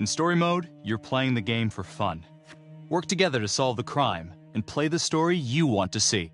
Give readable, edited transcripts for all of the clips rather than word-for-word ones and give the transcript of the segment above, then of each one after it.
In story mode, you're playing the game for fun. Work together to solve the crime and play the story you want to see.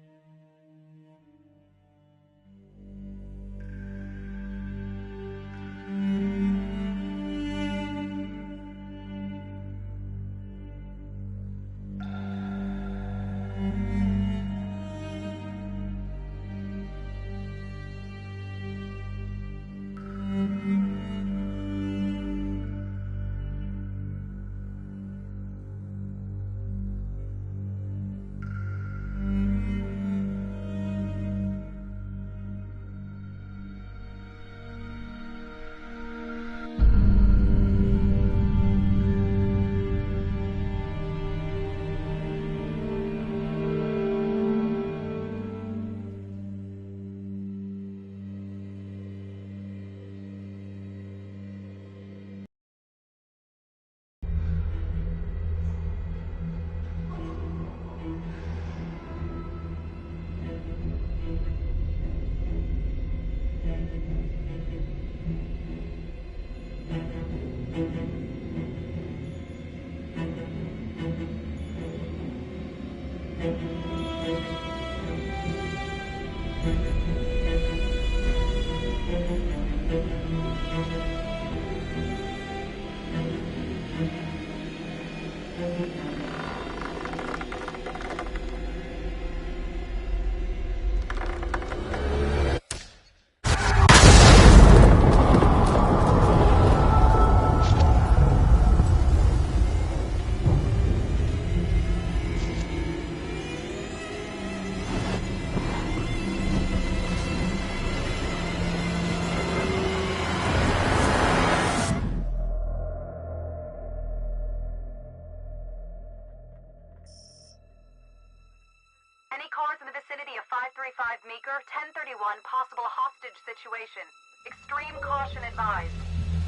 Any cars in the vicinity of 535 Meeker, 1031, possible hostage situation. Extreme caution advised.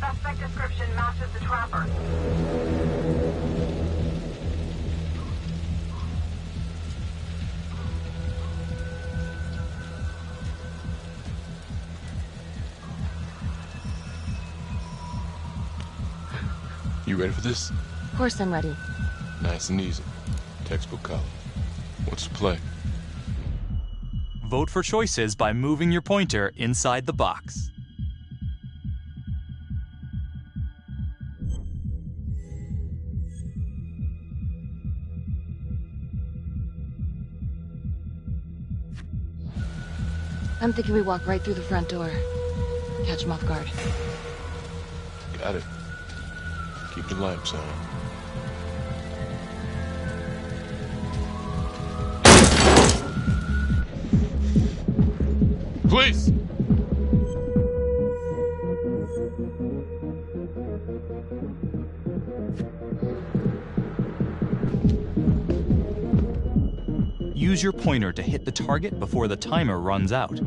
Suspect description matches the trapper. You ready for this? Of course I'm ready. Nice and easy. Textbook color. What's the play? Vote for choices by moving your pointer inside the box. I'm thinking we walk right through the front door. Catch him off guard. Got it. Keep the lamps on. Please! Use your pointer to hit the target before the timer runs out.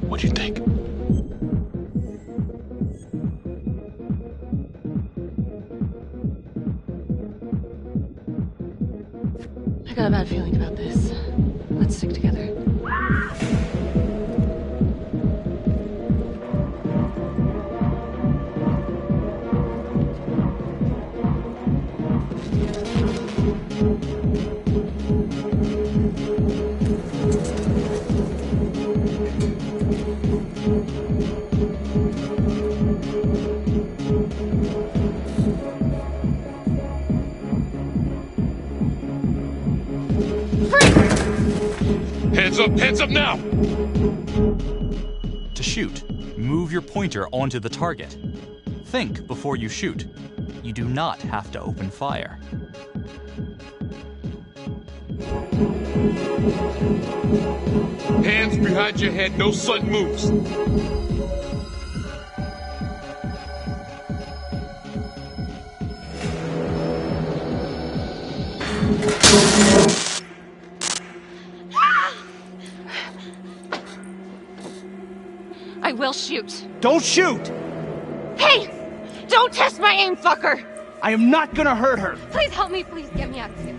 What do you think? I got a bad feeling about this. Let's stick together. Hands up now! To shoot, move your pointer onto the target. Think before you shoot. You do not have to open fire. Hands behind your head, no sudden moves. will shoot. Don't shoot! Hey! Don't test my aim, fucker! I am not gonna hurt her! Please help me, please get me out of here.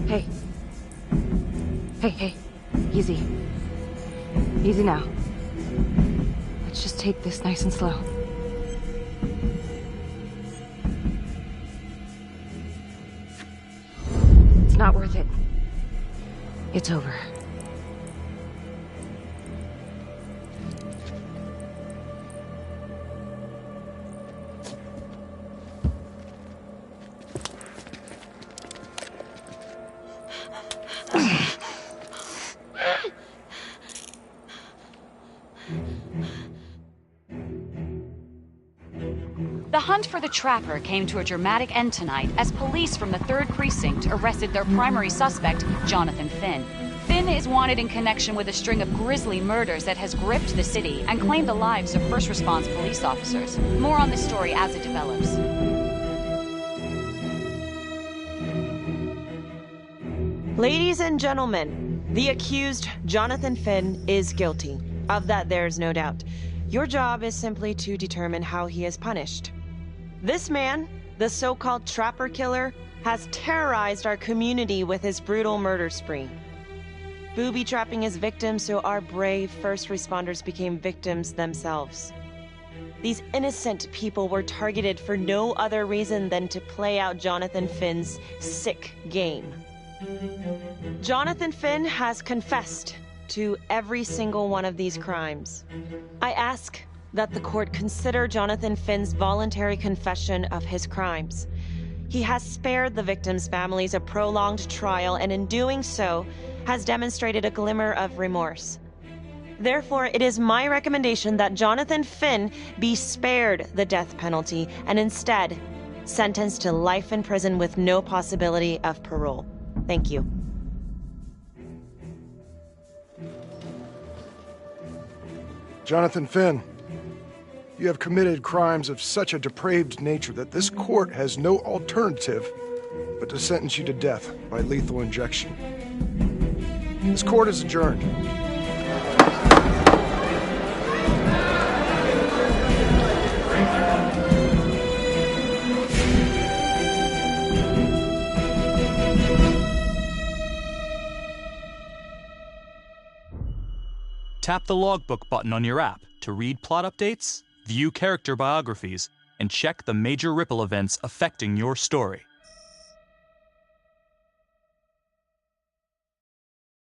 Hey. Hey. Easy. Easy now. Let's just take this nice and slow. It's not worth it. It's over. The hunt for the Trapper came to a dramatic end tonight as police from the 3rd Precinct arrested their primary suspect, Jonathan Finn. Finn is wanted in connection with a string of grisly murders that has gripped the city and claimed the lives of first response police officers. More on this story as it develops. Ladies and gentlemen, the accused, Jonathan Finn, is guilty. Of that, there's no doubt. Your job is simply to determine how he is punished. This man, the so-called Trapper Killer, has terrorized our community with his brutal murder spree. Booby-trapping his victims so our brave first responders became victims themselves. These innocent people were targeted for no other reason than to play out Jonathan Finn's sick game. Jonathan Finn has confessed to every single one of these crimes. I ask that the court consider Jonathan Finn's voluntary confession of his crimes. He has spared the victims' families a prolonged trial, and in doing so, has demonstrated a glimmer of remorse. Therefore, it is my recommendation that Jonathan Finn be spared the death penalty and instead sentenced to life in prison with no possibility of parole. Thank you. Jonathan Finn, you have committed crimes of such a depraved nature that this court has no alternative but to sentence you to death by lethal injection. This court is adjourned. Tap the logbook button on your app to read plot updates, view character biographies, and check the major ripple events affecting your story.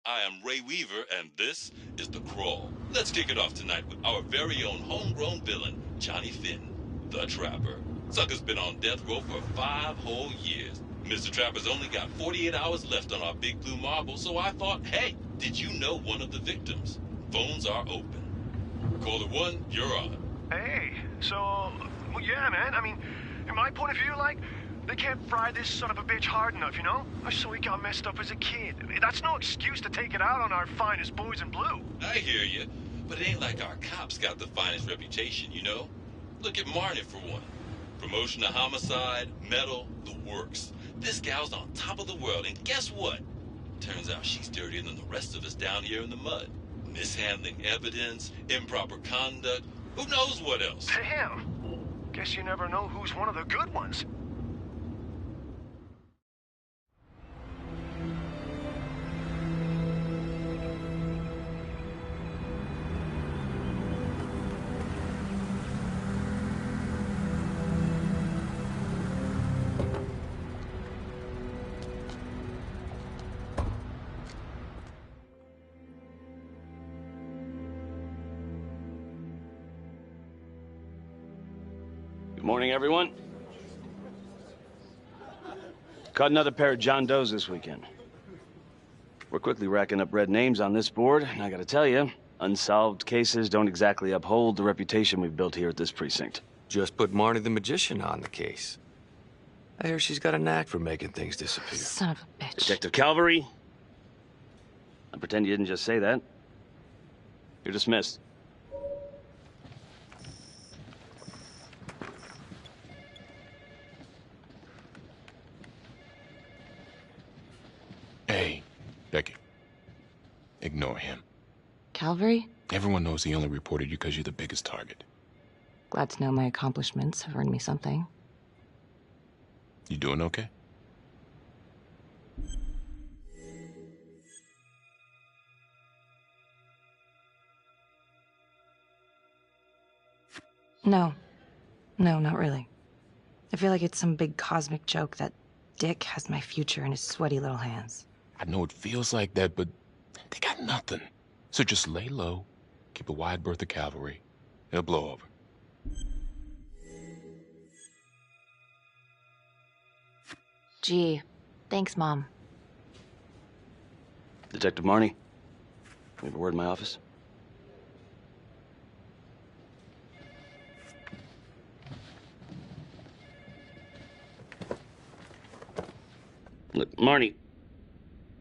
I am Ray Weaver, and this is The Crawl. Let's kick it off tonight with our very own homegrown villain, Johnny Finn, the Trapper. Sucker's been on death row for 5 whole years. Mr. Trapper's only got 48 hours left on our big blue marble, so I thought, hey, did you know one of the victims? Phones are open. Caller 1, you're on. Hey, so, well, yeah, man, I mean, in my point of view, like, they can't fry this son of a bitch hard enough, you know? So he got messed up as a kid. That's no excuse to take it out on our finest boys in blue. I hear you, but it ain't like our cops got the finest reputation, you know? Look at Marnie, for one. Promotion to homicide, medal, the works. This gal's on top of the world, and guess what? Turns out she's dirtier than the rest of us down here in the mud. Mishandling evidence, improper conduct, who knows what else? Damn. Guess you never know who's one of the good ones. Morning, everyone. Caught another pair of John Does this weekend. We're quickly racking up red names on this board, and I gotta tell you, unsolved cases don't exactly uphold the reputation we've built here at this precinct. Just put Marnie the Magician on the case. I hear she's got a knack for making things disappear. Son of a bitch. Detective Calvary, I pretend you didn't just say that. You're dismissed. Becky, ignore him. Calvary? Everyone knows he only reported you because you're the biggest target. Glad to know my accomplishments have earned me something. You doing okay? No. No, not really. I feel like it's some big cosmic joke that Dick has my future in his sweaty little hands. I know it feels like that, but they got nothing. So just lay low, keep a wide berth of cavalry. It'll blow over. Gee, thanks, Mom. Detective Marnie, we have a word in my office. Look, Marnie,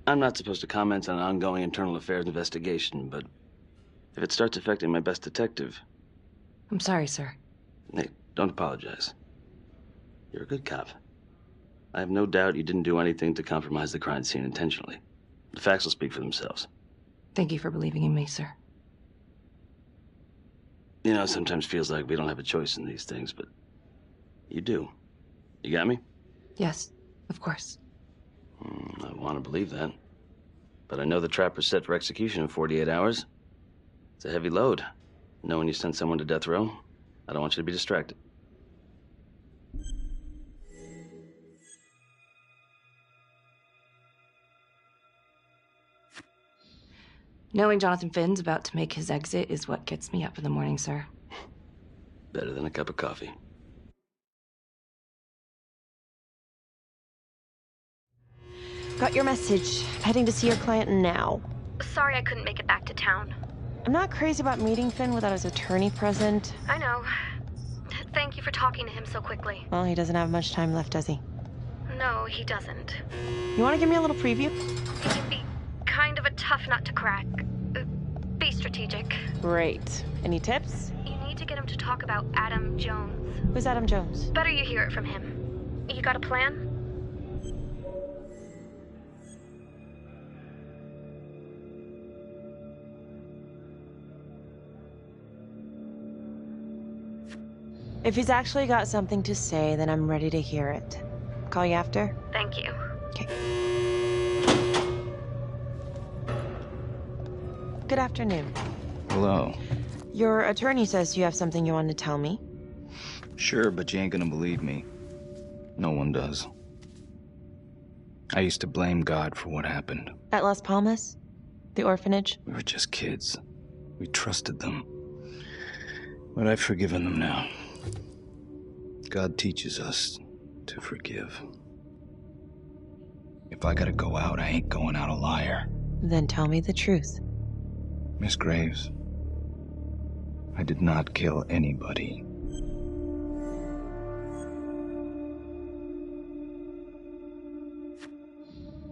I'm not supposed to comment on an ongoing internal affairs investigation, but if it starts affecting my best detective... I'm sorry, sir. Hey, don't apologize. You're a good cop. I have no doubt you didn't do anything to compromise the crime scene intentionally. The facts will speak for themselves. Thank you for believing in me, sir. You know, it sometimes feels like we don't have a choice in these things, but you do. You got me? Yes, of course. I want to believe that. But I know the trapper's set for execution in 48 hours. It's a heavy load. Knowing you sent someone to death row, I don't want you to be distracted. Knowing Jonathan Finn's about to make his exit is what gets me up in the morning, sir. Better than a cup of coffee. Got your message. Heading to see your client now. Sorry I couldn't make it back to town. I'm not crazy about meeting Finn without his attorney present. I know. Thank you for talking to him so quickly. Well, he doesn't have much time left, does he? No, he doesn't. You want to give me a little preview? He can be kind of a tough nut to crack. Be strategic. Great. Any tips? You need to get him to talk about Adam Jones. Who's Adam Jones? Better you hear it from him. You got a plan? If he's actually got something to say, then I'm ready to hear it. Call you after? Thank you. Okay. Good afternoon. Hello. Your attorney says you have something you want to tell me. Sure, but you ain't gonna believe me. No one does. I used to blame God for what happened. At Las Palmas? The orphanage? We were just kids. We trusted them. But I've forgiven them now. God teaches us to forgive. If I gotta go out, I ain't going out a liar. Then tell me the truth. Miss Graves, I did not kill anybody.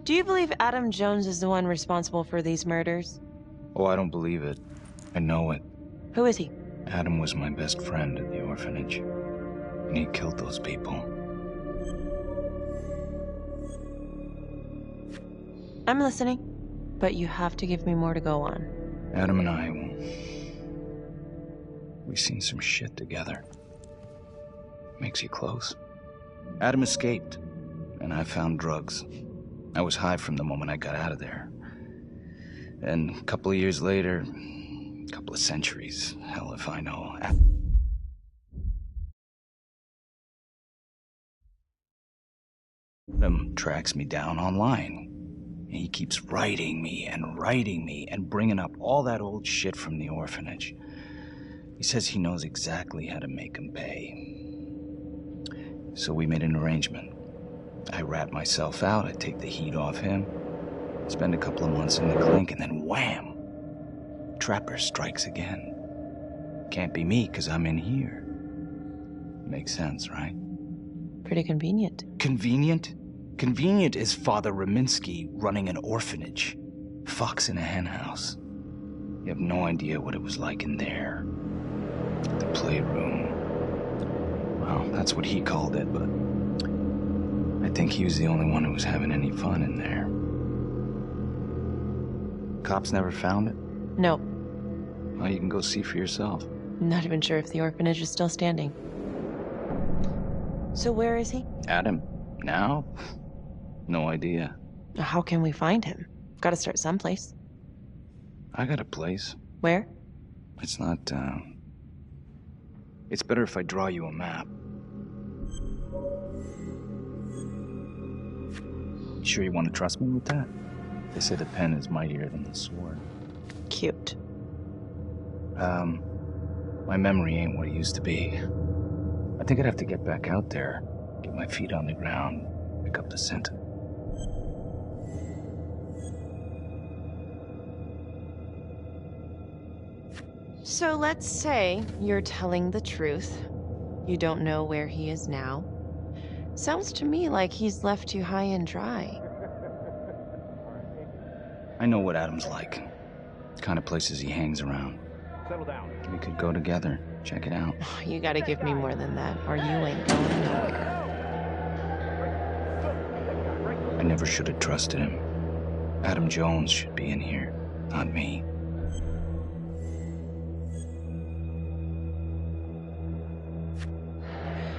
Do you believe Adam Jones is the one responsible for these murders? Oh, I don't believe it. I know it. Who is he? Adam was my best friend at the orphanage. And he killed those people. I'm listening, but you have to give me more to go on. Adam and I, we've seen some shit together. Makes you close. Adam escaped, and I found drugs. I was high from the moment I got out of there. And a couple of years later, a couple of centuries, hell if I know. Adam tracks me down online. And he keeps writing me and bringing up all that old shit from the orphanage. He says he knows exactly how to make him pay. So we made an arrangement. I rat myself out, I take the heat off him, spend a couple of months in the clink, and then wham! Trapper strikes again. Can't be me, 'cause I'm in here. Makes sense, right? Pretty convenient. Convenient? Convenient is Father Raminsky running an orphanage. Fox in a henhouse. You have no idea what it was like in there. The playroom. Well, that's what he called it, but I think he was the only one who was having any fun in there. Cops never found it? No. Well, you can go see for yourself. Not even sure if the orphanage is still standing. So where is he? Adam? Now? No idea. How can we find him? Gotta start someplace. I got a place. Where? It's not, It's better if I draw you a map. You sure you want to trust me with that? They say the pen is mightier than the sword. Cute. My memory ain't what it used to be. I think I'd have to get back out there, get my feet on the ground, pick up the scent. So let's say you're telling the truth. You don't know where he is now. Sounds to me like he's left you high and dry. I know what Adam's like. The kind of places he hangs around. Settle down. We could go together, check it out. You gotta give me more than that, or you ain't going nowhere. I never should have trusted him. Adam Jones should be in here, not me.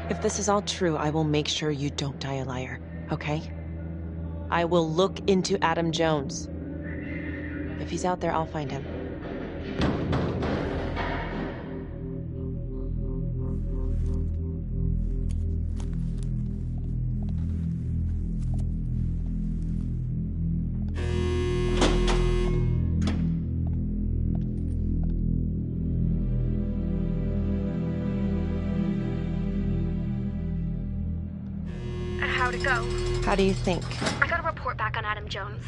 If this is all true, I will make sure you don't die a liar, okay? I will look into Adam Jones. If he's out there, I'll find him. How'd it go? How do you think? I got a report back on Adam Jones.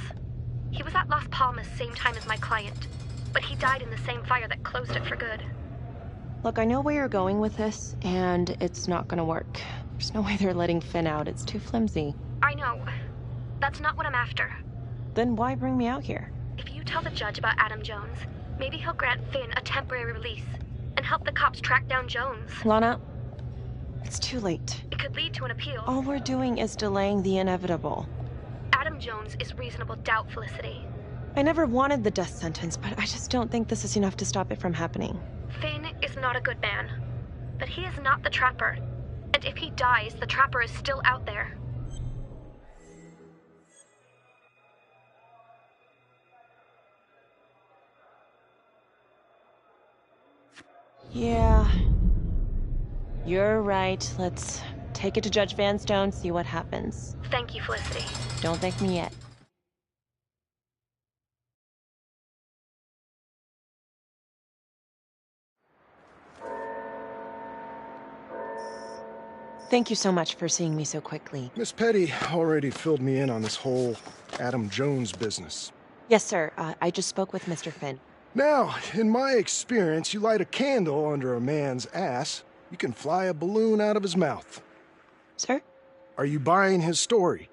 He was at Las Palmas same time as my client, but he died in the same fire that closed it for good. Look, I know where you're going with this, and it's not gonna work. There's no way they're letting Finn out. It's too flimsy. I know. That's not what I'm after. Then why bring me out here? If you tell the judge about Adam Jones, maybe he'll grant Finn a temporary release and help the cops track down Jones. Lana, it's too late. It could lead to an appeal. All we're doing is delaying the inevitable. Adam Jones is reasonable doubt, Felicity. I never wanted the death sentence, but I just don't think this is enough to stop it from happening. Finn is not a good man, but he is not the Trapper. And if he dies, the Trapper is still out there. Yeah. You're right. Let's take it to Judge Vanstone, see what happens. Thank you, Felicity. Don't thank me yet. Thank you so much for seeing me so quickly. Miss Petty already filled me in on this whole Adam Jones business. Yes, sir. I just spoke with Mr. Finn. Now, in my experience, you light a candle under a man's ass, you can fly a balloon out of his mouth. Sir? Are you buying his story?